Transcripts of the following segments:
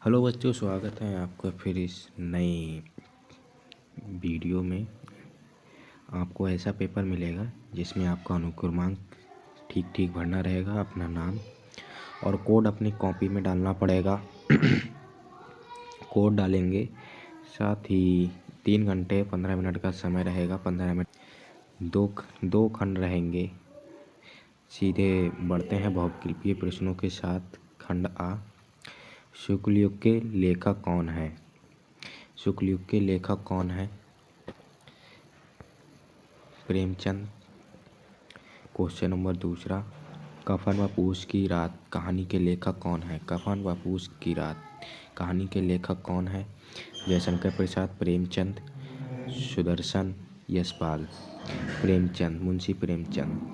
Hello बच्चों, स्वागत है आपका फिर इस नई वीडियो में। आपको ऐसा पेपर मिलेगा जिसमें आपका अनुक्रमांक ठीक ठीक भरना रहेगा, अपना नाम और कोड अपनी कॉपी में डालना पड़ेगा। कोड डालेंगे, साथ ही 3 घंटे 15 मिनट का समय रहेगा। 15 मिनट दो खंड रहेंगे। सीधे बढ़ते हैं बहुविकल्पीय प्रश्नों के साथ। खंड आ, शुक्ल युग के लेखक कौन है? शुक्ल युग के लेखक कौन है? प्रेमचंद। क्वेश्चन नंबर दूसरा, कफन व पूस की रात कहानी के लेखक कौन है? कफन व पूस की रात कहानी के लेखक कौन है? जयशंकर प्रसाद, प्रेमचंद, सुदर्शन, यशपाल। प्रेमचंद, मुंशी प्रेमचंद।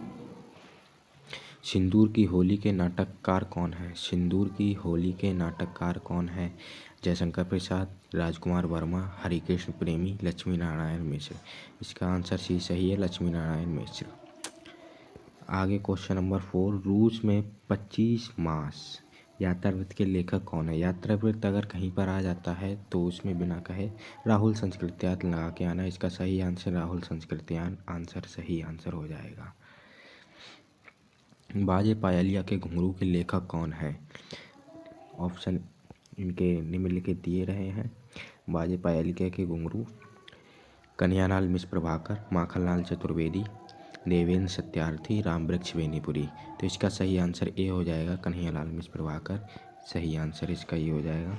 सिंदूर की होली के नाटककार कौन है? सिंदूर की होली के नाटककार कौन है? जयशंकर प्रसाद, राजकुमार वर्मा, हरिकृष्ण प्रेमी, लक्ष्मी नारायण मिश्र। इसका आंसर सी सही है, लक्ष्मी नारायण मिश्र। आगे क्वेश्चन नंबर 4, रूस में 25 मास यात्रावृत्त के लेखक कौन है? यात्रावृत्त अगर कहीं पर आ जाता है तो उसमें बिना कहे राहुल संस्कृत्यान लगा के आना। इसका सही आंसर राहुल संस्कृत्यान आंसर सही आंसर हो जाएगा। बाजे पायलिया के घुंघरू के लेखक कौन है? ऑप्शन इनके निम्नलिखित दिए रहे हैं। बाजे पायलिया के घुंघरू कन्हैयालाल मिश्र प्रभाकर, माखनलाल चतुर्वेदी, देवेंद्र सत्यार्थी, रामवृक्ष बेनीपुरी। तो इसका सही आंसर ए हो जाएगा, कन्हैयालाल मिश्र प्रभाकर। सही आंसर इसका ये हो जाएगा।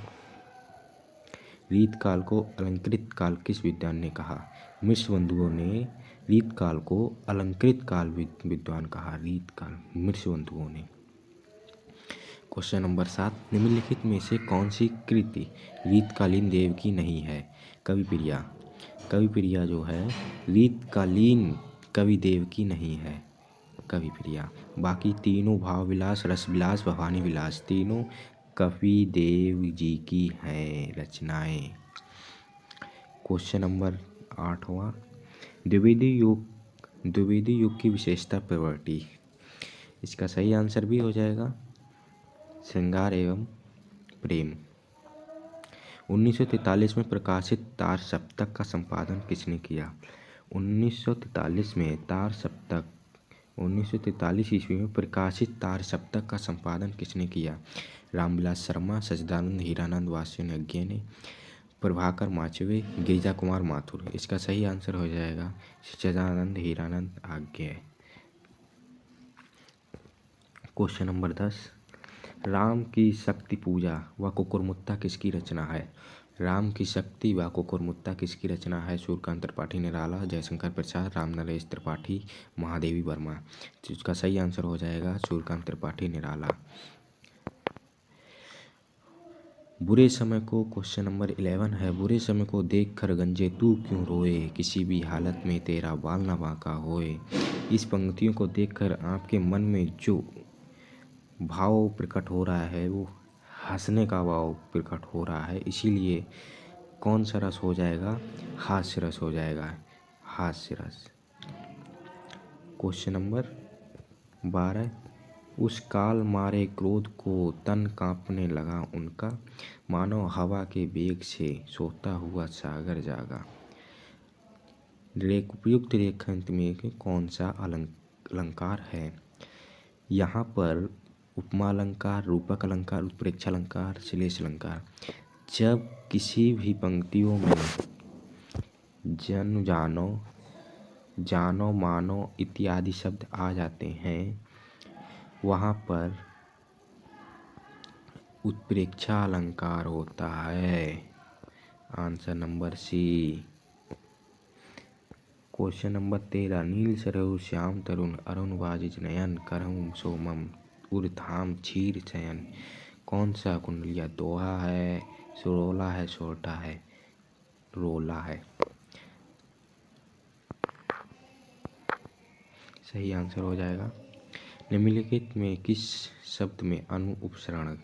रीत काल को अलंकृत काल किस विद्वान ने कहा? मिश्र बंधुओं ने रीत काल को अलंकृत काल विद्वान कहा। रीत काल मिश्र बंधुओं ने। क्वेश्चन नंबर 7, निम्नलिखित में से कौन सी कृति रीतकालीन देव की नहीं है? कविप्रिया। कविप्रिया जो है रीतकालीन कवि देव की नहीं है, कविप्रिया। बाकी तीनों भाव विलास, रस विलास, भवानी विलास तीनों कवि देव जी की हैं रचनाएं। क्वेश्चन नंबर 8वां, द्विवेदी युग की विशेषता प्रॉपर्टी। इसका सही आंसर भी हो जाएगा श्रृंगार एवं प्रेम। 1943 में प्रकाशित तार सप्तक का संपादन किसने किया? 1943 में 1943 ईस्वी में प्रकाशित तार सप्तक का संपादन किसने किया? रामविलास शर्मा, सच्चिदानंद हीरानंद वात्स्यज्ञ ने, प्रभाकर माचवे, गिरिजा कुमार माथुर। इसका सही आंसर हो जाएगा सच्चिदानंद हीरानंद आज्ञ। क्वेश्चन नंबर 10, राम की शक्ति पूजा व कुकुरमुत्ता किसकी रचना है? राम की शक्ति व कुकुरमुत्ता किसकी रचना है? सूर्यकांत त्रिपाठी निराला, जयशंकर प्रसाद, रामनरेश त्रिपाठी, महादेवी वर्मा। तो इसका सही आंसर हो जाएगा सूर्यकांत त्रिपाठी निराला। बुरे समय को, क्वेश्चन नंबर 11 है, बुरे समय को देख कर गंजे तू क्यों रोए, किसी भी हालत में तेरा बाल न बांका होए। इस पंक्तियों को देखकर आपके मन में जो भाव प्रकट हो रहा है वो हंसने का भाव प्रकट हो रहा है, इसीलिए कौन सा रस हो जाएगा? हास्य रस हो जाएगा, हास्य रस। क्वेश्चन नंबर 12, उस काल मारे क्रोध को तन कांपने लगा उनका, मानो हवा के वेग से सोता हुआ सागर जागा। उपयुक्त रेखांत में कौन सा अलंकार है? यहाँ पर उपमा अलंकार, रूपक अलंकार, उत्प्रेक्षा अलंकार, श्लेष अलंकार। जब किसी भी पंक्तियों में जन, जानो, जानो, मानो इत्यादि शब्द आ जाते हैं वहाँ पर उत्प्रेक्षा अलंकार होता है। Answer number C. Question number 13, नील सरहु श्याम तरुण अरुण वाजिज नयन करहु सोमम उर्धाम क्षीर चयन। कौन सा कुंडलिया? दोहा है, सुरोला है, सोरठा है? रोला है। सही आंसर हो जाएगा। निम्नलिखित में किस शब्द में अनु उपसर्ग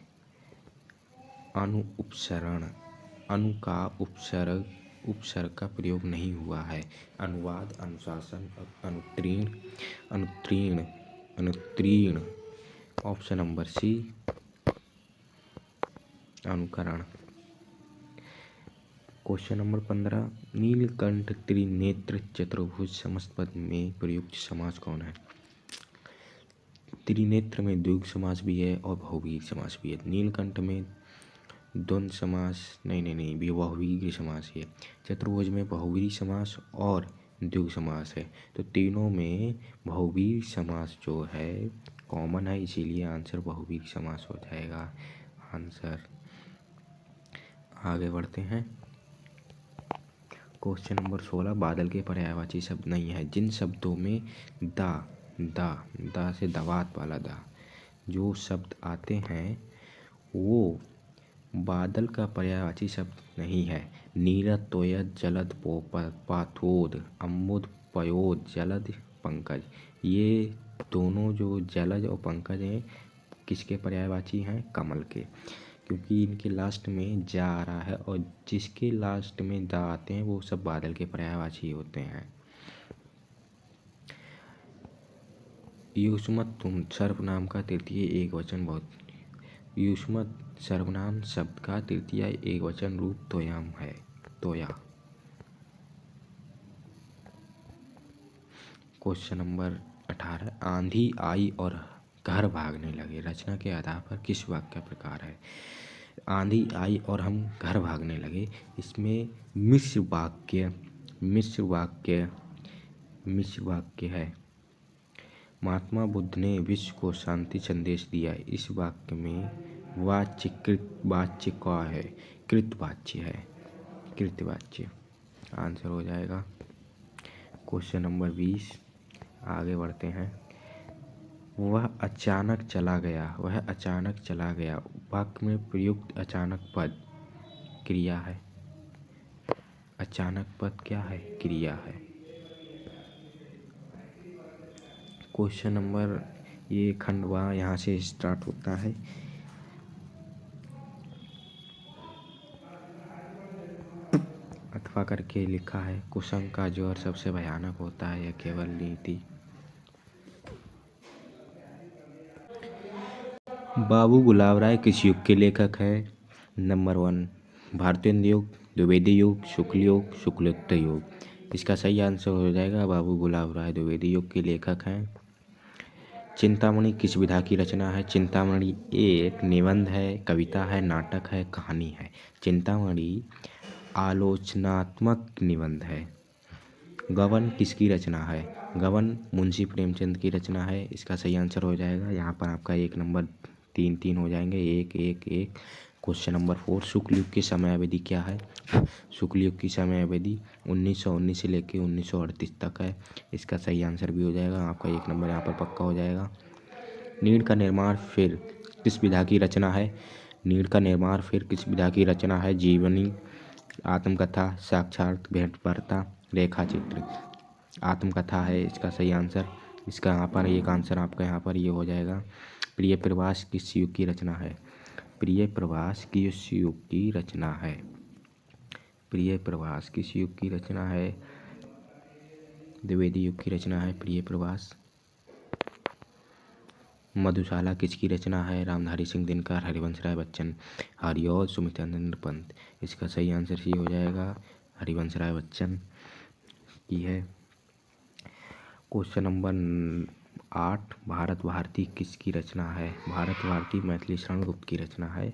अनु का उपसर्ग का प्रयोग नहीं हुआ है? अनुवाद, अनुशासन, अनुत्तीर्ण। ऑप्शन नंबर सी अनुकरण। क्वेश्चन नंबर 15, नीलकंठ त्रिनेत्र चतुर्भुज समस्त पद में प्रयुक्त समास कौन है? त्रिनेत्र में द्विगु समास भी है और बहुव्रीहि समास भी है। नीलकंठ में द्वंद्व समास नहीं बहुव्रीहि समास है। चतुर्भुज में बहुव्रीहि समास और द्विगु समास है। तो तीनों में बहुव्रीहि समास जो है कॉमन है, इसीलिए आंसर बहुव्रीहि समास हो जाएगा आंसर। आगे बढ़ते हैं। क्वेश्चन नंबर 16, बादल के पर्यायवाची शब्द नहीं है। जिन शब्दों में दा से दवात वाला दा जो शब्द आते हैं वो बादल का पर्यायवाची शब्द नहीं है। नीरद, तोयद, जलद, पाथोद, अम्बुद, पयोद, जलद, पंकज, ये दोनों जो जलज और पंकज हैं किसके पर्यायवाची हैं? कमल के, क्योंकि इनके लास्ट में जा आ रहा है और जिसके लास्ट में दा आते हैं वो सब बादल के पर्यायवाची होते हैं। युष्मत तुम सर्वनाम का तृतीय एकवचन बहुत युष्मत सर्वनाम शब्द का तृतीय एकवचन रूप तोयाम है, तोया। क्वेश्चन नंबर 18, आंधी आई और घर भागने लगे रचना के आधार पर किस वाक्य प्रकार है? आंधी आई और हम घर भागने लगे, इसमें मिश्र वाक्य है। महात्मा बुद्ध ने विश्व को शांति संदेश दिया। इस वाक्य में वाच्य कृत वाच्य का है, कृत वाच्य है, कृत वाच्य आंसर हो जाएगा। क्वेश्चन नंबर 20, आगे बढ़ते हैं। वह अचानक चला गया वाक्य में प्रयुक्त अचानक पद क्रिया है। अचानक पद क्या है? क्रिया है। क्वेश्चन नंबर ये खंडवा यहाँ से स्टार्ट होता है। अथवा करके लिखा है, कुसंग का ज्वर सबसे भयानक होता है, यह केवल नीति। बाबू गुलाब राय किस युग के लेखक है? नंबर 1, भारतेंद्र युग, द्विवेदी युग, शुक्ल युग, शुक्लोत्तर युग। इसका सही आंसर हो जाएगा बाबू गुलाब राय द्विवेदी युग के लेखक हैं। चिंतामणि किस विधा की रचना है? चिंतामणि एक निबंध है, कविता है, नाटक है, कहानी है। चिंतामणि आलोचनात्मक निबंध है। गबन किसकी रचना है? गबन मुंशी प्रेमचंद की रचना है। इसका सही आंसर हो जाएगा। यहाँ पर आपका 1 नंबर 3 हो जाएंगे, 1 1 1। क्वेश्चन नंबर 4, शुक्ल युग की समय अवधि क्या है? शुक्ल युग की समय अवधि 1919 से लेकर 1938 तक है। इसका सही आंसर भी हो जाएगा। आपका 1 नंबर यहाँ पर पक्का हो जाएगा। नीड़ का निर्माण फिर किस विधा की रचना है? नीड़ का निर्माण फिर किस विधा की रचना है? जीवनी, आत्मकथा, साक्षात भेंट वार्ता, रेखा चित्र। आत्मकथा है इसका सही आंसर। इसका यहाँ पर एक आंसर आपका यहाँ पर ये हो जाएगा। प्रिय प्रवास किस युग की रचना है? प्रिय प्रवास किस युग की रचना है? प्रिय प्रवास किस युग की रचना है? द्विवेदी युग की रचना है प्रिय प्रवास। मधुशाला किसकी रचना है? रामधारी सिंह दिनकर, हरिवंश राय बच्चन, हरिऔध, सुमित्रानंद पंत। इसका सही आंसर सी हो जाएगा, हरिवंश राय बच्चन की है। क्वेश्चन नंबर 8, भारत भारती किसकी रचना है? भारत भारती मैथिली शरण गुप्त की रचना है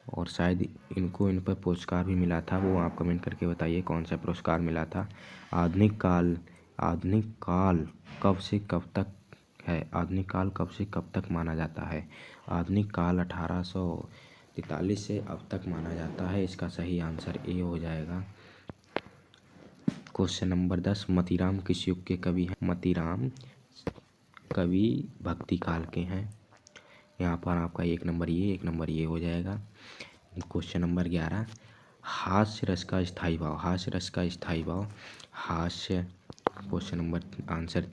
और शायद इनको इन पर पुरस्कार भी मिला था। वो आप कमेंट करके बताइए कौन सा पुरस्कार मिला था। आधुनिक काल कब से कब तक है? आधुनिक काल कब से कब तक माना जाता है? आधुनिक काल 1843 से अब तक माना जाता है। इसका सही आंसर ए हो जाएगा। क्वेश्चन नंबर 10, मतीराम किस युग के कवि हैं? मतीराम कवि भक्ति काल के हैं। यहाँ पर आपका 1 नंबर ये हो जाएगा। क्वेश्चन नंबर 11, हास्य रस का स्थायी भाव। हास्य क्वेश्चन नंबर आंसर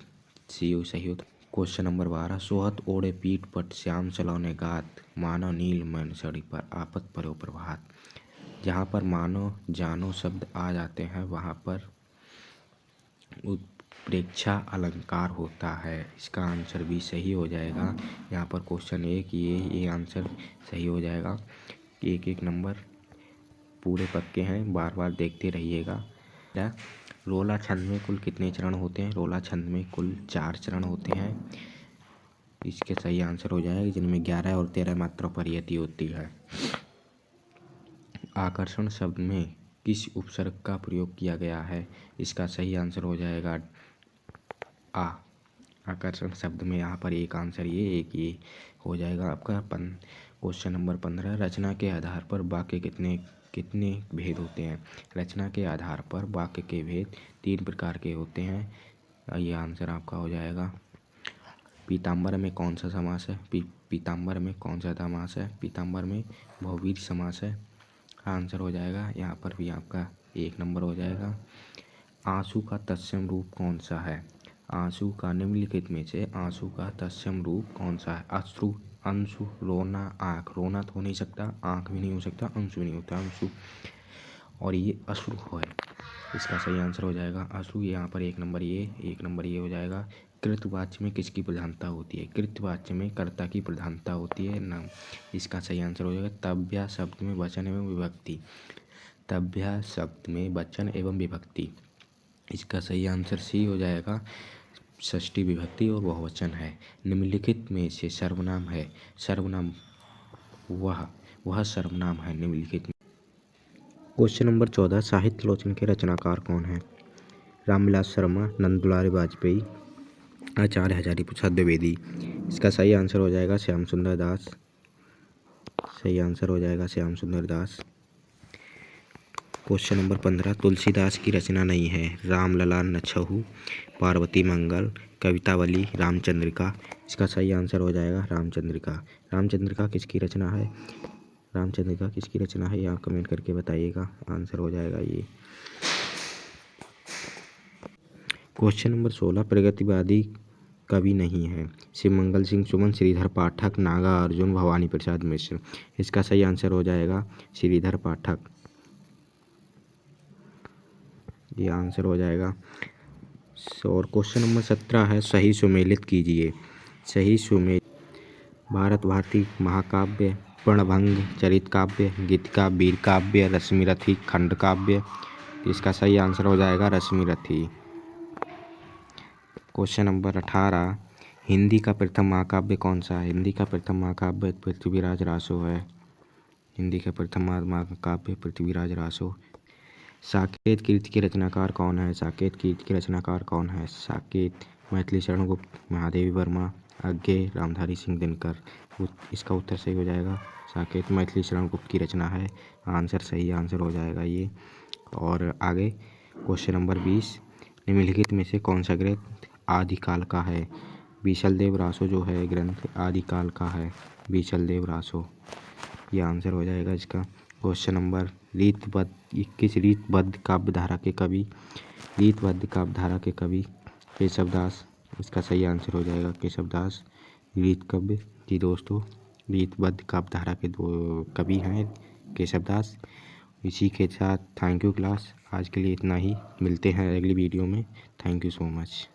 सी सही होता। क्वेश्चन नंबर 12, सोहत ओढ़े पीठ पट श्याम सलौने गात, मानव नील मन सड़ी पर आपत परो प्रभात। जहाँ पर मानो जानो शब्द आ जाते हैं वहाँ पर उत्प्रेक्षा अलंकार होता है। इसका आंसर भी सही हो जाएगा। यहाँ पर क्वेश्चन 1 ये आंसर सही हो जाएगा। 1 1 नंबर पूरे पक्के हैं, बार बार देखते रहिएगा। रोला छंद में कुल कितने चरण होते हैं? रोला छंद में कुल 4 चरण होते हैं। इसके सही आंसर हो जाएगा, जिनमें 11 और 13 मात्रा परियति होती है। आकर्षण शब्द में किस उपसर्ग का प्रयोग किया गया है? इसका सही आंसर हो जाएगा आ। आकर्षण शब्द में यहाँ पर एक आंसर ये हो जाएगा आपका। क्वेश्चन नंबर 15, रचना के आधार पर वाक्य कितने भेद होते हैं? रचना के आधार पर वाक्य के भेद 3 प्रकार के होते हैं। ये आंसर आपका हो जाएगा। पीताम्बर में कौन सा समास है? पीताम्बर में कौन सा समास है? पीताम्बर में बहुव्रीहि समास है। आंसर हो जाएगा यहाँ पर भी आपका 1 नंबर हो जाएगा। आंसू का तत्सम रूप कौन सा है? आंसू का निम्नलिखित में से आंसू का तत्सम रूप कौन सा है? अश्रु, अंशु, रोना, आँख। रोना तो हो नहीं सकता, आँख भी नहीं हो सकता, अंशु भी नहीं होता, अंशु। और ये अश्रु है, इसका सही आंसर हो जाएगा अश्रु। यहाँ पर 1 नंबर ये हो जाएगा। कृतवाच्य में किसकी प्रधानता होती है? कृतवाच्य में कर्ता की प्रधानता होती है नाम। इसका सही आंसर हो जाएगा तव्या शब्द में वचन एवं विभक्ति। तव्या शब्द में वचन एवं विभक्ति। इसका सही आंसर सी हो जाएगा। षष्ठी विभक्ति और बहुवचन है। निम्नलिखित में से सर्वनाम है। सर्वनाम वह सर्वनाम है निम्नलिखित में। क्वेश्चन नंबर 14, साहित्य लोचन के रचनाकार कौन है? रामविलास शर्मा, नंद दुलारी वाजपेयी, आचार्य हजारी प्रसाद द्विवेदी। इसका सही आंसर हो जाएगा श्याम सुंदर दास। सही आंसर हो जाएगा श्याम सुंदर दास। क्वेश्चन नंबर 15, तुलसीदास की रचना नहीं है। रामलला, नछहु, पार्वती मंगल, कवितावली, रामचंद्रिका। इसका सही आंसर हो जाएगा रामचंद्रिका। रामचंद्रिका किसकी रचना है? रामचंद्रिका किसकी रचना है, यहाँ कमेंट करके बताइएगा। आंसर हो जाएगा ये। क्वेश्चन नंबर 16, प्रगतिवादी कवि नहीं है। शिवमंगल सिंह सुमन, श्रीधर पाठक, नागा अर्जुन, भवानी प्रसाद मिश्र। इसका सही आंसर हो जाएगा श्रीधर पाठक। ये आंसर हो जाएगा। और क्वेश्चन नंबर 17 है, सही सुमेलित कीजिए। सही सुमेलित भारत भारती, महाकाव्य, प्रणभंग, चरित काव्य, गीतिका, वीर काव्य, रश्मिरथी, खंड काव्य। इसका सही आंसर हो जाएगा रश्मिरथी। क्वेश्चन नंबर 18, हिंदी का प्रथम महाकाव्य कौन सा है? हिंदी का प्रथम महाकाव्य पृथ्वीराज रासो है। हिंदी का प्रथम महाकाव्य पृथ्वीराज रासो। साकेत कीर्ति के रचनाकार कौन है? साकेत कीर्ति के रचनाकार कौन है? साकेत मैथिली शरण गुप्त, महादेवी वर्मा, अज्ञे, रामधारी सिंह दिनकर। इसका उत्तर सही हो जाएगा साकेत मैथिली शरण गुप्त की रचना है। आंसर सही आंसर हो जाएगा ये। और आगे क्वेश्चन नंबर 20, निम्नलिखित में से कौन सा ग्रंथ आदिकाल का है? बीसलदेव रासो जो है ग्रंथ आदिकाल का है। बीसलदेव रासो, ये आंसर हो जाएगा इसका। क्वेश्चन नंबर 21, रीतबद्ध काव्य धारा के कवि केशवदास। इसका सही आंसर हो जाएगा केशवदास। रीत काव्य की दोस्तों रीतबद्ध काव्य धारा के 2 कवि हैं केशवदास। इसी के साथ थैंक यू क्लास, आज के लिए इतना ही। मिलते हैं अगली वीडियो में। Thank you so much.